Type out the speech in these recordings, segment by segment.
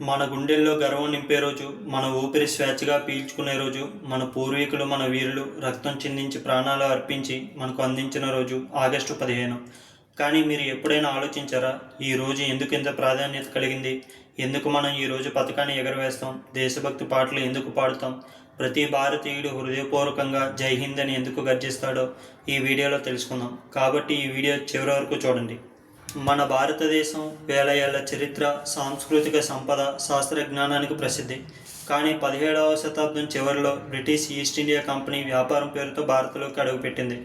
మన గుండెల్లో గర్వం నింపే రోజు, మన ఊపిరి స్వేచ్ఛగా పీల్చుకునే రోజు, మన పూర్వీకులు, మన వీరులు రక్తం చిందించి ప్రాణాలు అర్పించి మనకు అందించిన రోజు ఆగస్టు 15. కానీ మీరు ఎప్పుడైనా ఆలోచించారా, ఈ రోజు ఎందుకు ఇంత ప్రాధాన్యత కలిగింది? ఎందుకు మనం ఈ రోజు పథకాన్ని ఎగరవేస్తాం? దేశభక్తి పాటలు ఎందుకు పాడుతాం? ప్రతి భారతీయుడు హృదయపూర్వకంగా జై హింద్ అని ఎందుకు గర్జిస్తాడో ఈ వీడియోలో తెలుసుకుందాం. కాబట్టి ఈ వీడియో చివరి వరకు చూడండి. మన భారతదేశం వేల ఏళ్ల చరిత్ర, సాంస్కృతిక సంపద, శాస్త్రజ్ఞానానికి ప్రసిద్ధి. కానీ 17వ శతాబ్దం చివరిలో బ్రిటిష్ ఈస్ట్ ఇండియా కంపెనీ వ్యాపారం పేరుతో భారత్లోకి అడుగుపెట్టింది.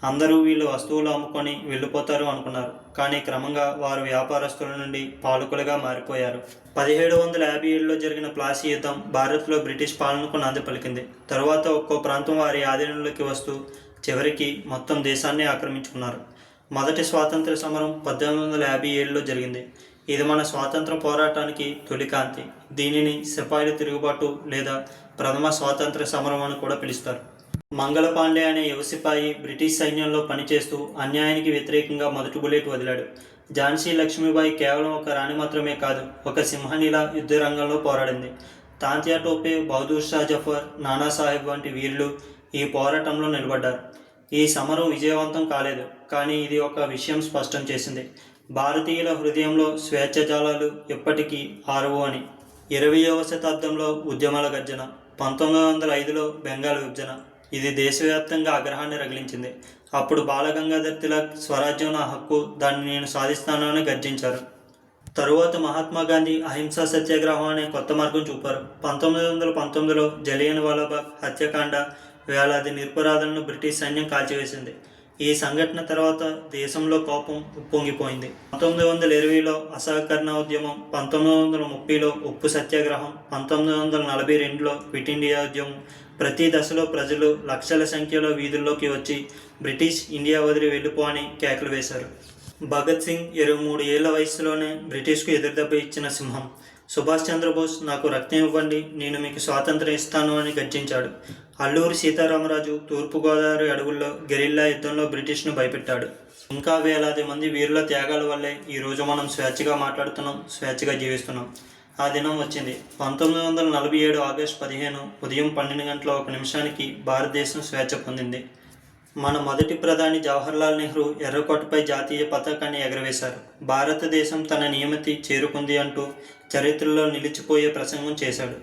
అందరూ వీళ్ళు వస్తువులు అమ్ముకొని వెళ్ళిపోతారు అనుకున్నారు. కానీ క్రమంగా వారు వ్యాపారస్తుల నుండి పాలకులుగా మారిపోయారు. 1757లో జరిగిన ప్లాసీ యుద్ధం భారత్లో బ్రిటిష్ పాలనకు నాంది పలికింది. తరువాత ఒక్కో ప్రాంతం వారి ఆధీనంలోకి వస్తూ చివరికి మొత్తం దేశాన్ని ఆక్రమించుకున్నారు. మొదటి స్వాతంత్ర సమరం 1857లో జరిగింది. ఇది మన స్వాతంత్ర పోరాటానికి తొలికాంతి. దీనిని సిపాయిల తిరుగుబాటు లేదా ప్రథమ స్వాతంత్ర సమరం అని కూడా పిలుస్తారు. మంగళ పాండే అనే యువ సిపాయి బ్రిటిష్ సైన్యంలో పనిచేస్తూ అన్యాయానికి వ్యతిరేకంగా మొదటి బుల్లెట్ వదిలాడు. ఝాన్సీ లక్ష్మీబాయి కేవలం ఒక రాణి మాత్రమే కాదు, ఒక సింహనిలా యుద్ధ రంగంలో పోరాడింది. తాంతియా టోపే, బహదూర్ షా జఫర్, నానాసాహెబ్ వంటి వీరులు ఈ పోరాటంలో నిలబడ్డారు. ఈ సమరం విజయవంతం కాలేదు, కానీ ఇది ఒక విషయం స్పష్టం చేసింది: భారతీయుల హృదయంలో స్వేచ్ఛ జాలాలు ఎప్పటికీ ఆరవు అని. 20వ శతాబ్దంలో ఉద్యమాల గర్జన. 1905లో బెంగాల్ విభజన. ఇది దేశవ్యాప్తంగా ఆగ్రహాన్ని రగిలించింది. అప్పుడు బాలగంగాధర్ తిలక్ స్వరాజ్యం నా హక్కు, దాన్ని నేను సాధిస్తాను అని గర్జించారు. తరువాత మహాత్మా గాంధీ అహింసా సత్యాగ్రహం అనే కొత్త మార్గం చూపారు. 1919లో జలియన్ వాలాబాగ్ హత్యాకాండ, వేలాది నిరపరాధులను బ్రిటిష్ సైన్యం కాల్చివేసింది. ఈ సంఘటన తర్వాత దేశంలో కోపం ఉప్పొంగిపోయింది. 1920లో అసహకరణ ఉద్యమం, 1930లో ఉప్పు సత్యాగ్రహం, 1942లో క్విట్ ఇండియా ఉద్యమం. ప్రతి దశలో ప్రజలు లక్షల సంఖ్యలో వీధుల్లోకి వచ్చి బ్రిటిష్ ఇండియా వదిలి వెళ్ళిపో అని కేకలు వేశారు. భగత్ సింగ్ 23 ఏళ్ల వయసులోనే బ్రిటిష్కు ఎదురుదెబ్బ ఇచ్చిన సింహం. సుభాష్ చంద్రబోస్ నాకు రక్తం ఇవ్వండి, నేను మీకు స్వాతంత్రం ఇస్తాను అని గర్జించాడు. అల్లూరి సీతారామరాజు తూర్పుగోదావరి అడవుల్లో గెరిల్లా యుద్ధంలో బ్రిటిష్ను భయపెట్టాడు. ఇంకా వేలాది మంది వీరుల త్యాగాల వల్లే ఈరోజు మనం స్వేచ్ఛగా మాట్లాడుతున్నాం, స్వేచ్ఛగా జీవిస్తున్నాం. ఆ దినం వచ్చింది. 1947 ఆగస్టు 15 ఉదయం 12:01 భారతదేశం స్వేచ్ఛ పొందింది. మన మొదటి ప్రధాని జవహర్లాల్ నెహ్రూ ఎర్రకోటపై జాతీయ పతాకాన్ని ఎగరవేశారు. భారతదేశం తన నియమతి చేరుకుంది అంటూ చరిత్రలో నిలిచిపోయే ప్రసంగం చేశాడు.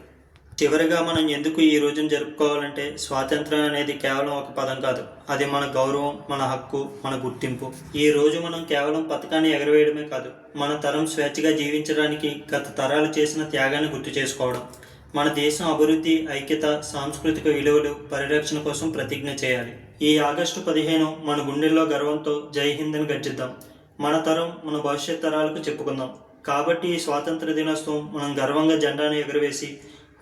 చివరిగా మనం ఎందుకు ఈ రోజును జరుపుకోవాలంటే, స్వాతంత్రం అనేది కేవలం ఒక పదం కాదు, అది మన గౌరవం, మన హక్కు, మన గుర్తింపు. ఈ రోజు మనం కేవలం పథకాన్ని ఎగరవేయడమే కాదు, మన తరం స్వేచ్ఛగా జీవించడానికి గత తరాలు చేసిన త్యాగాన్ని గుర్తు చేసుకోవడం. మన దేశం అభివృద్ధి, ఐక్యత, సాంస్కృతిక విలువలు పరిరక్షణ కోసం ప్రతిజ్ఞ చేయాలి. ఈ ఆగస్టు 15 మన గుండెల్లో గర్వంతో జై హింద్ అని గర్జిద్దాం. మన తరం మన భవిష్యత్ తరాలకు చెప్పుకుందాం. కాబట్టి ఈ స్వాతంత్ర దినోత్సవం మనం గర్వంగా జెండాను ఎగురవేసి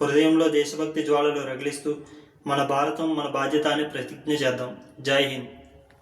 హృదయంలో దేశభక్తి జ్వాలలు రగిలిస్తూ మన భారతం మన బాధ్యత అని ప్రతిజ్ఞ చేద్దాం. జై హింద్.